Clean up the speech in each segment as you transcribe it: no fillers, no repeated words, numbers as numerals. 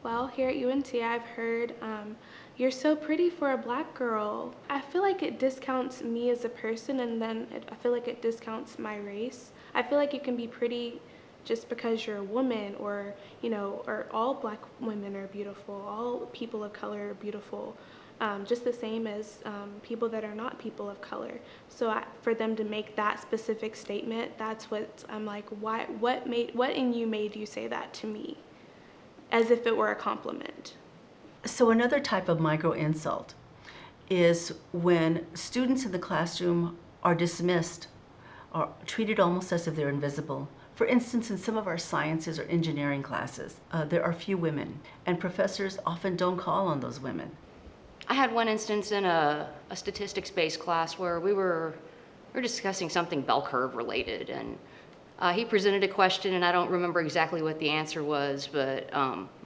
Well, here at UNT, I've heard, you're so pretty for a black girl. I feel like it discounts me as a person, and then I feel like it discounts my race. I feel like you can be pretty just because you're a woman, or, you know, or all black women are beautiful, all people of color are beautiful, just the same as people that are not people of color. So for them to make that specific statement, that's what I'm like, what in you made you say that to me? As if it were a compliment. So another type of micro insult is when students in the classroom are dismissed or treated almost as if they're invisible. For instance, in some of our sciences or engineering classes, there are few women, and professors often don't call on those women. I had one instance in a statistics-based class where we were discussing something bell curve related, and he presented a question, and I don't remember exactly what the answer was, but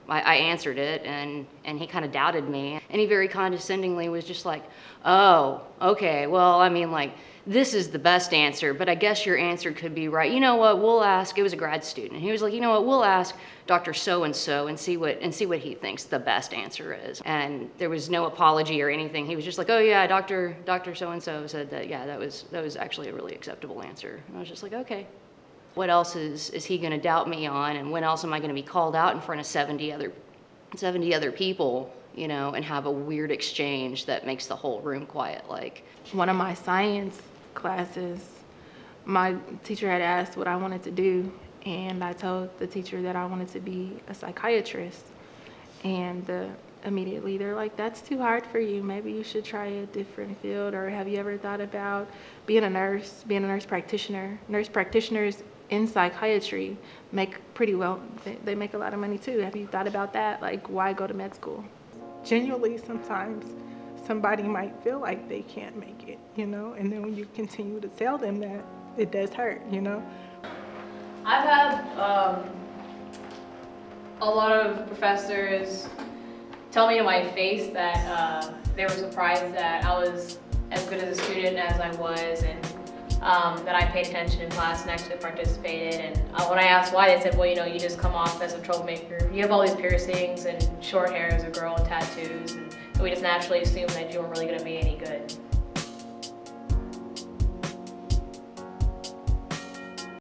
I answered it, and he kind of doubted me, and he very condescendingly was just like, oh, okay, well, I mean, like, this is the best answer, but I guess your answer could be right. You know what, we'll ask, it was a grad student, and he was like, you know what, we'll ask Dr. So-and-so and see what he thinks the best answer is. And there was no apology or anything. He was just like, oh yeah, Dr. So-and-so said that, yeah, that was actually a really acceptable answer. And I was just like, okay. What else is he going to doubt me on, and when else am I going to be called out in front of 70 other people, you know, and have a weird exchange that makes the whole room quiet? Like, one of my science classes, my teacher had asked what I wanted to do, and I told the teacher that I wanted to be a psychiatrist, and immediately they're like, that's too hard for you, maybe you should try a different field, or have you ever thought about being a nurse practitioner? Nurse practitioners in psychiatry make pretty well, they make a lot of money too. Have you thought about that? Like, why go to med school? Genuinely, sometimes somebody might feel like they can't make it, you know, and then when you continue to tell them that, it does hurt, you know. I've had a lot of professors tell me to my face that they were surprised that I was as good as a student as I was, and that I paid attention in class and actually participated. And when I asked why, they said, well, you know, you just come off as a troublemaker. You have all these piercings and short hair as a girl and tattoos, and we just naturally assumed that you weren't really going to be any good.